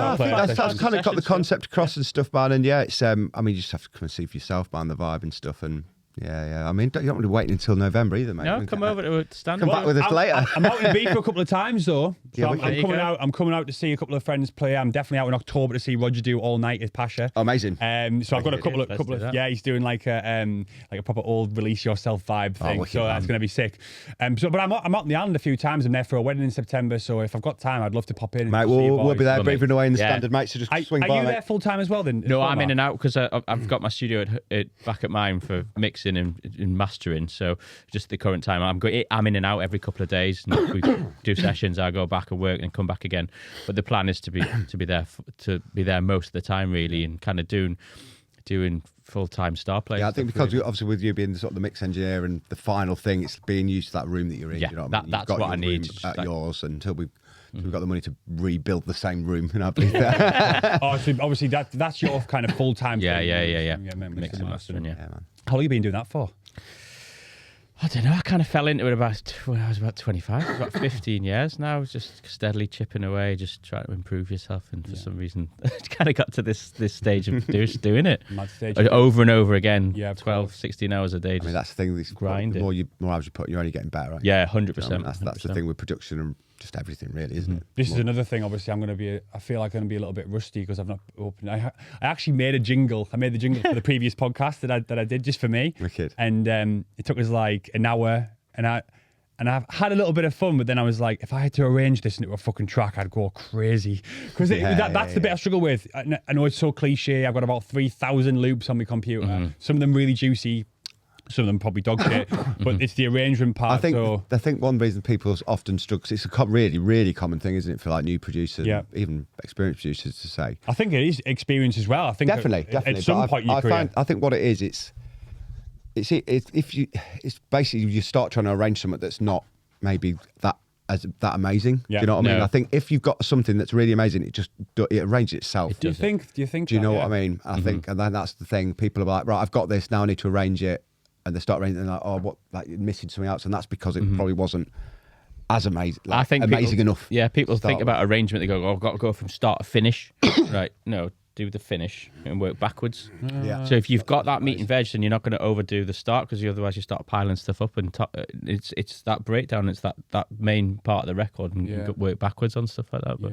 that's kind of got the concept across and stuff, man. And it's I mean, you just have to come and see for yourself, man, the vibe and stuff. And I mean, you don't want to wait until November either, mate. No, come over to stand. Come back with us later. I'm out in Ibiza a couple of times though. So I'm coming out to see a couple of friends play. I'm definitely out in October to see Roger do All Night at Pasha. Oh, amazing. So I've got a couple of he's doing like a proper old release yourself vibe thing. So that's going to be sick. But I'm out in the island a few times. I'm there for a wedding in September. So if I've got time, I'd love to pop in. Mate, we'll be there breathing away in the standard, mate. So just swing by. Are you there full time as well then? No, I'm in and out because I've got my studio back at mine for mixing and mastering. So just the current time I'm in and out every couple of days. We do sessions. I go back and work and come back again. But the plan is to be there most of the time, really, and kind of doing full-time Star Play. Yeah, I think because obviously with you being sort of the mix engineer and the final thing, it's being used to that room that you're in. Yeah, you know what I mean? that's what I need. At yours until we've got the money to rebuild the same room in Ibiza. So obviously that's your kind of full-time yeah. Mix and mastering. Yeah, man. How long have you been doing that for? I don't know. I kind of fell into it when I was about 25. It's about 15 years now. Just steadily chipping away, just trying to improve yourself. And for some reason, it kind of got to this stage of doing it over and over again. Yeah, 12, 16 hours a day. I mean, that's the thing. This grind. The more hours you put, you're only getting better, right? Yeah, 100%. That's the thing with production and just everything, really, isn't it? This is another thing. Obviously, I feel like I'm going to be a little bit rusty because I've not opened. I actually made a jingle. I made the jingle for the previous podcast that I did just for me. Wicked. And it took us like an hour, and I've had a little bit of fun, but then I was like, if I had to arrange this into a fucking track, I'd go crazy. Because that's the bit I struggle with. I know it's so cliche. I've got about 3,000 loops on my computer. Some of them really juicy. Some of them probably dog shit, but it's the arrangement part. I think one reason people often struggle, 'cause it's a really, really common thing, isn't it, for like new producers, even experienced producers to say. I think it is experience as well. I think definitely. At some point in your career. I think what it is, it's basically you start trying to arrange something that's not maybe that amazing. Yeah. Do you know what I mean? No. I think if you've got something that's really amazing, it arranges itself. Do you think? Do you know what I mean? I think, and then that's the thing. People are like, right, I've got this now. I need to arrange it. And they start arranging, and like, what, like you're missing something else, and that's because it probably wasn't as amazing. Like, I think amazing enough. Yeah, people think about arrangement. They go, "Oh, I've got to go from start to finish." Right? No, do the finish and work backwards. Yeah. So if you've got that meat and veg, then you're not going to overdo the start because otherwise you start piling stuff up, and it's that breakdown. It's that main part of the record, and you work backwards on stuff like that. But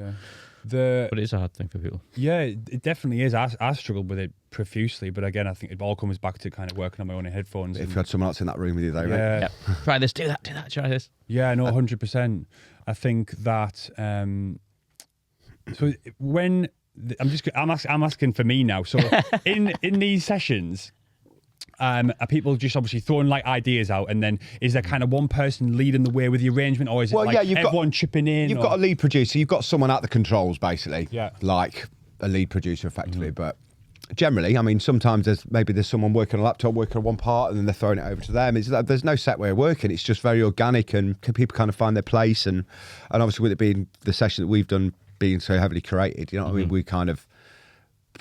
But it is a hard thing for people. Yeah, it definitely is. I struggled with it profusely, but again, I think it all comes back to kind of working on my own headphones. If you had someone else in that room with you, though, right? Yeah, Try this, do that, try this. yeah, no, 100%. I think that. So when I'm asking for me now. So in these sessions. Are people just obviously throwing like ideas out, and then is there kind of one person leading the way with the arrangement, or is it everyone chipping in? You've got a lead producer, you've got someone at the controls, basically. Yeah. Like a lead producer, effectively. But generally, I mean, sometimes there's someone working on a laptop, working on one part, and then they're throwing it over to them. There's no set way of working. It's just very organic, and people kind of find their place. And obviously, with it being the session that we've done being so heavily curated, you know what I mean? We kind of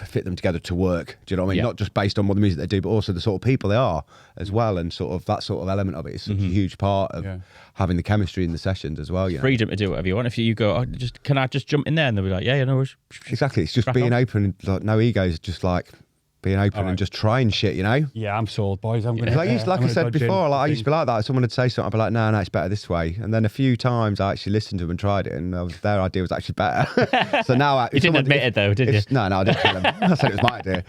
fit them together to work. Do you know what I mean? Yeah. Not just based on what the music they do, but also the sort of people they are as well, and sort of that sort of element of it is such a huge part of having the chemistry in the sessions as well. You know? Freedom to do whatever you want. If you go, can I just jump in there? And they'll be like, yeah, no worries. Exactly. It's just being open, like no egos, just like being open and just trying shit, you know? Yeah, I'm sold, boys. I'm gonna. Like I said before, I used to be like that. Someone would say something, I'd be like, no, it's better this way. And then a few times I actually listened to them and tried it, and their idea was actually better. So now You didn't admit it though, did you? No, I didn't tell them. I said it was my idea.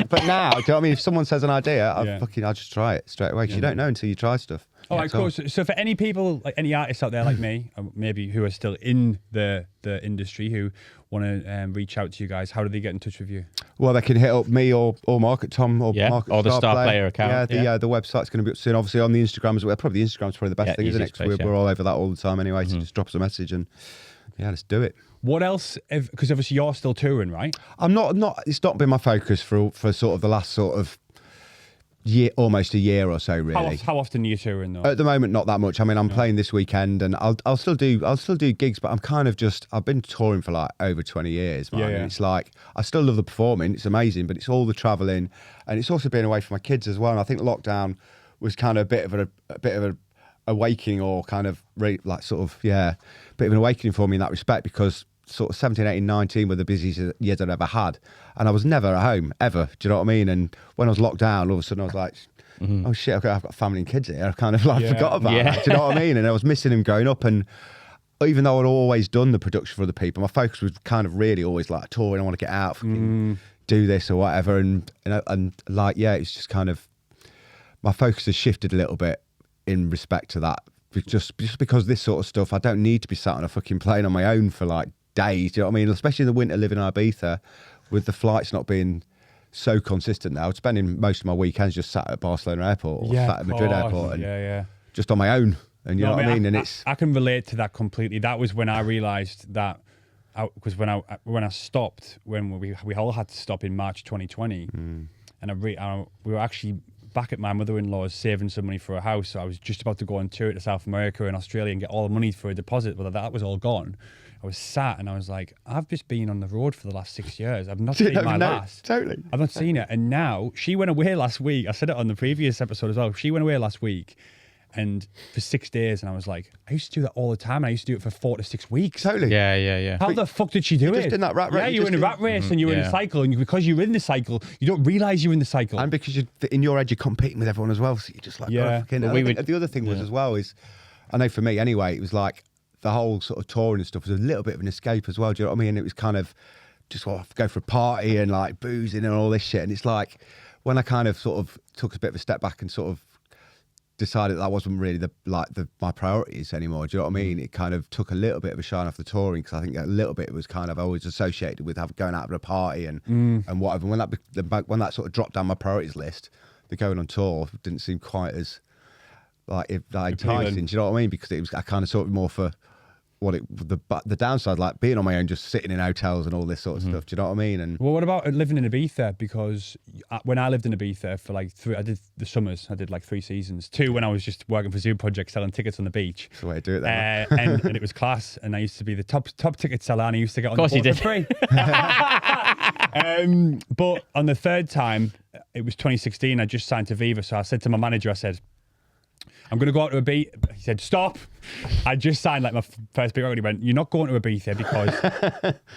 But now, do you know what I mean? If someone says an idea, I'll just try it straight away. Because you don't know until you try stuff. All right, cool. So for any people, like any artists out there like me, or maybe who are still in the industry, who want to reach out to you guys, how do they get in touch with you? Well, they can hit up me or Mark at Tom or Mark at or the Star Player account. Yeah, the website's going to be up soon. Obviously on the Instagram as well. Probably the Instagram's probably the best thing, isn't it? 'Cause we're all over that all the time anyway. So just drop us a message and let's do it. What else? Because obviously you're still touring, right? I'm not. It's not been my focus for sort of the last sort of year, almost a year or so, really. How often are you touring though? At the moment, not that much. I mean, I'm playing this weekend, and I'll still do gigs, but I'm kind of I've been touring for like over 20 years, man. And it's like I still love the performing. It's amazing, but it's all the travelling, and it's also being away from my kids as well. And I think lockdown was kind of a bit of a awakening, or kind of bit of an awakening for me in that respect, because sort of 17, 18, 19 were the busiest years I'd ever had, and I was never at home ever. Do you know what I mean? And when I was locked down, all of a sudden I was like, oh shit, I've got family and kids here. I kind of forgot about that. Do you know what I mean? And I was missing them growing up, and even though I'd always done the production for other people, my focus was kind of really always like touring. I want to get out, do this or whatever, and it's just kind of my focus has shifted a little bit in respect to that. Just because this sort of stuff, I don't need to be sat on a fucking plane on my own for like days. Do you know what I mean? Especially in the winter, living in Ibiza, with the flights not being so consistent now. Spending most of my weekends just sat at Barcelona Airport or sat at Madrid Airport, and just on my own. And you know what I mean? And I can relate to that completely. That was when I realised that, because when I stopped, when we all had to stop in March 2020, and we were actually back at my mother-in-law's saving some money for a house. So I was just about to go on tour to South America and Australia and get all the money for a deposit, but that was all gone. I was sat and I was like, I've just been on the road for the last 6 years. I've not seen my last. Totally. I've not seen it. And now she went away last week. I said it on the previous episode as well. She went away last week and for 6 days, and I was like, I used to do that all the time. And I used to do it for 4 to 6 weeks. Totally. Yeah. How the fuck did she do it? Just in that rat race. Yeah, you were in a rat race and you were in a cycle, and because you're in the cycle, you don't realise you're in the cycle. And because in your head, you're competing with everyone as well. So you're just like, the other thing was as well is, I know for me anyway, it was like the whole sort of touring and stuff was a little bit of an escape as well. Do you know what I mean? It was kind of just go for a party and like boozing and all this shit. And it's like when I kind of sort of took a bit of a step back and sort of decided that wasn't really my priorities anymore. Do you know what I mean? It kind of took a little bit of a shine off the touring, because I think a little bit was kind of always associated with going out to a party and whatever. When that sort of dropped down my priorities list, the going on tour didn't seem quite as enticing. Do you know what I mean? Because I kind of saw it more for the downside, like being on my own, just sitting in hotels and all this sort of stuff. Do you know what I mean? And well, what about living in Ibiza? Because when I lived in Ibiza for like I did the summers. I did like 3 seasons. 2 when I was just working for Zoom Project, selling tickets on the beach. That's the way to do it then. And it was class. And I used to be the top ticket seller, and I used to get on the boat for free. But on the third time, it was 2016. I just signed to Viva, so I said to my manager, I said, I'm going to go out to Ibiza. He said, stop. I just signed like my first big record. He went, you're not going to Ibiza because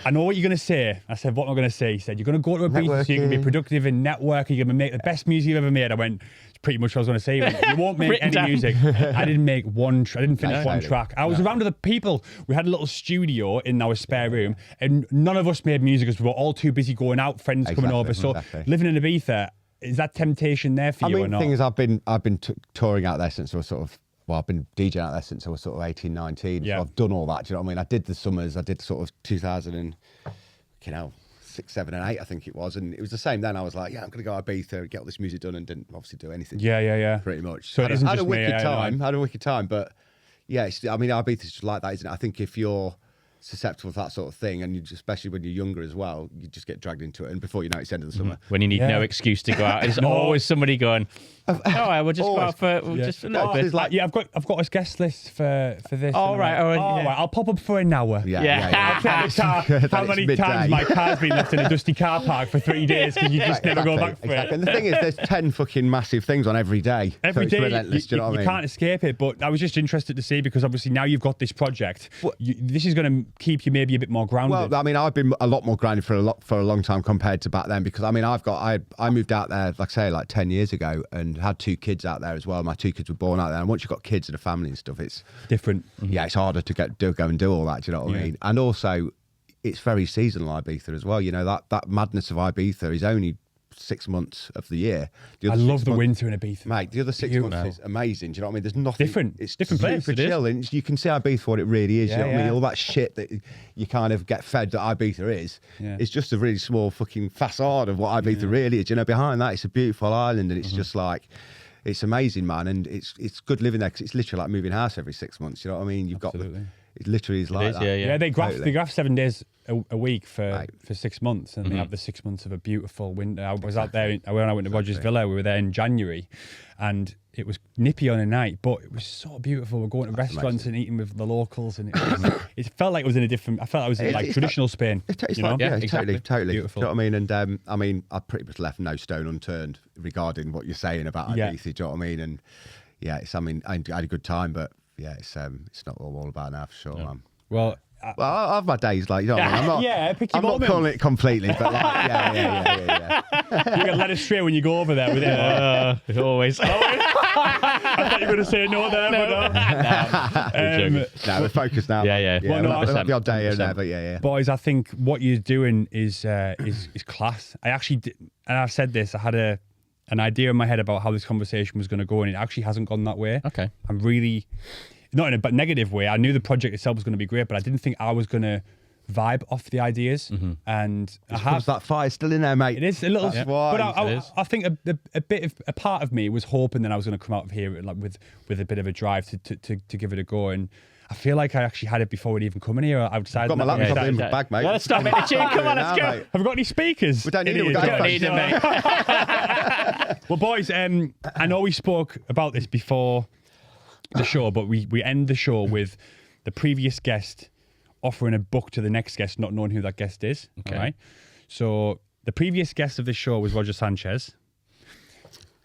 I know what you're going to say. I said, what am I going to say? He said, you're going to go to Ibiza so you can be productive and network. You're going to make the best music you've ever made. I went, it's pretty much what I was going to say. He went, you won't make any music. I didn't make one. I didn't finish one track. I was around other people. We had a little studio in our spare room, and none of us made music because we were all too busy going out, friends coming over. So living in Ibiza, is that temptation there for you or not? The thing is, I've been touring out there since I was sort of, well, I've been DJing out there since I was sort of 18, 19. Yeah. So I've done all that. Do you know what I mean? I did the summers. I did sort of 2006, 7 and 8, I think it was. And it was the same then. I was like, yeah, I'm going to go to Ibiza, get all this music done, and didn't obviously do anything. Yeah. Pretty much. So it isn't had just a wicked time. me. Had a wicked time. But yeah, Ibiza's just like that, isn't it? I think if you're susceptible to that sort of thing, and especially when you're younger as well, you just get dragged into it, and before you know it's the end of the summer. When you need no excuse to go out, there's always somebody going, oh, we'll just go out for just a little bit. Like, I've got a guest list for this. All right, right, I'll pop up for an hour. Yeah. How many times my car's been left in a dusty car park for 3 days because you just never go back for it. And the thing is, there's 10 fucking massive things on every day. Every day, relentless, do you know what I mean? You can't escape it. But I was just interested to see, because obviously now you've got this project. This is going to keep you maybe a bit more grounded. Well, I mean, I've been a lot more grounded for a long time compared to back then, because I mean, I moved out there, like I say, like 10 years ago, and had 2 kids out there as well. My 2 kids were born out there, and once you've got kids and a family and stuff, it's different. Yeah, it's harder to go and do all that. Do you know what I mean? And also, it's very seasonal, Ibiza as well. You know, that madness of Ibiza is only 6 months of the year. I love the winter in Ibiza, mate. The other 6 months is amazing. Do you know what I mean? There's nothing different. It's different place. Super chill, and you can see Ibiza for what it really is. You know what I mean? All that shit that you kind of get fed that Ibiza is. It's just a really small fucking facade of what Ibiza really is. You know, behind that, it's a beautiful island, and it's just like, it's amazing, man. And it's good living there, because it's literally like moving house every 6 months. You know what I mean? You've got it literally is like that. Yeah, they graph 7 days a week for 6 months, and they have the 6 months of a beautiful winter. I was out there when I went to Roger's Villa. We were there in January, and it was nippy on a night, but it was so beautiful. We're going to restaurants and eating with the locals, and it felt like it was in a different. I felt like I was in like traditional Spain. It's like, exactly. Totally. Beautiful. Do you know what I mean? And I mean, I pretty much left no stone unturned regarding what you're saying about Ibiza. Do you know what I mean? And yeah, I had a good time, but yeah, it's not all about now for sure, man. Well, I have my days, like, you know what I mean? I'm not calling it completely, but like, yeah. You're gonna let us straight when you go over there with it. Always. I thought you were going to say no there, but no. No, we're focused now. Yeah. Well, no, the odd day here and there, but yeah. Boys, I think what you're doing is class. I actually did, and I've said this, I had an idea in my head about how this conversation was going to go, and it actually hasn't gone that way. Okay. I'm really, not in a negative way. I knew the project itself was going to be great, but I didn't think I was going to vibe off the ideas. And that fire still in there, mate. It is a little. That's why. But I think a part of me was hoping that I was going to come out of here like with a bit of a drive to give it a go. And I feel like I actually had it before we'd even come in here. Outside. I've got my laptop in my bag, mate. Let's stop it. Come on, let's go. Have we got any speakers? We don't need them. We don't need them, mate. Well, boys, I know we spoke about this before the show, but we end the show with the previous guest offering a book to the next guest, not knowing who that guest is. Okay. All right. So the previous guest of this show was Roger Sanchez,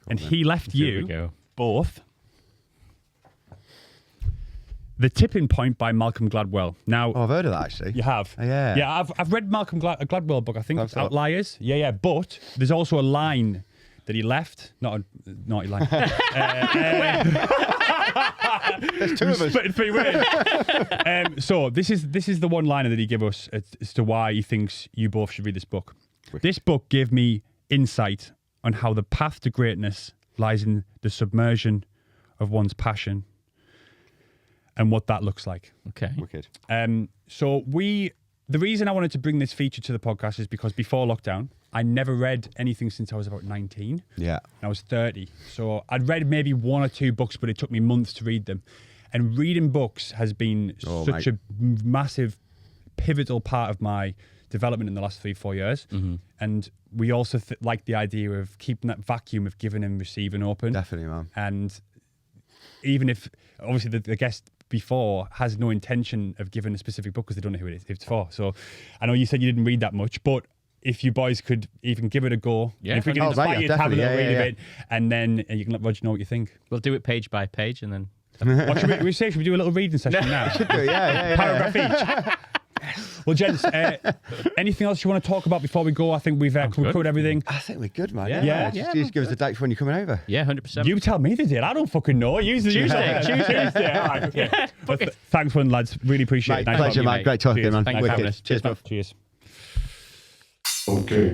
and he left you both The Tipping Point by Malcolm Gladwell. Now, I've heard of that actually. You have? Yeah. Yeah, I've read Malcolm Gladwell book. I think it's Outliers. Yeah. But there's also a line that he left. Not a naughty line. There's 2 of us. Split in 3 ways. So this is the one liner that he gave us as to why he thinks you both should read this book. This book gave me insight on how the path to greatness lies in the submersion of one's passion and what that looks like. Okay. Wicked. So the reason I wanted to bring this feature to the podcast is because before lockdown, I never read anything since I was about 19. Yeah. And I was 30. So I'd read maybe 1 or 2 books, but it took me months to read them. And reading books has been such a massive, pivotal part of my development in the last 3-4 years. Mm-hmm. And we also like the idea of keeping that vacuum of giving and receiving open. Definitely, man. And even if, obviously, the guest before has no intention of giving a specific book because they don't know who it's for. So I know you said you didn't read that much, but if you boys could even give it a go. Yeah. If we can Oh, inspire right, you to have a little definitely. read Yeah, of it, and then you can let Roger know what you think. We'll do it page by page, and then What should we say? Should we do a little reading session now? Yeah. Paragraph each. Well, gents, anything else you want to talk about before we go? I think we've covered everything. I think we're good, man. Yeah. Just give us a date for when you're coming over. yeah, 100%. You tell me the date. I don't fucking know. Tuesday. Tuesday. All right, okay. Well, thanks, one lads. Really appreciate it. Mate, Nice pleasure, talking to you, mate. Great talking, Cheers. man. Thanks for having Wicked. us. Cheers, bro. Cheers. Okay.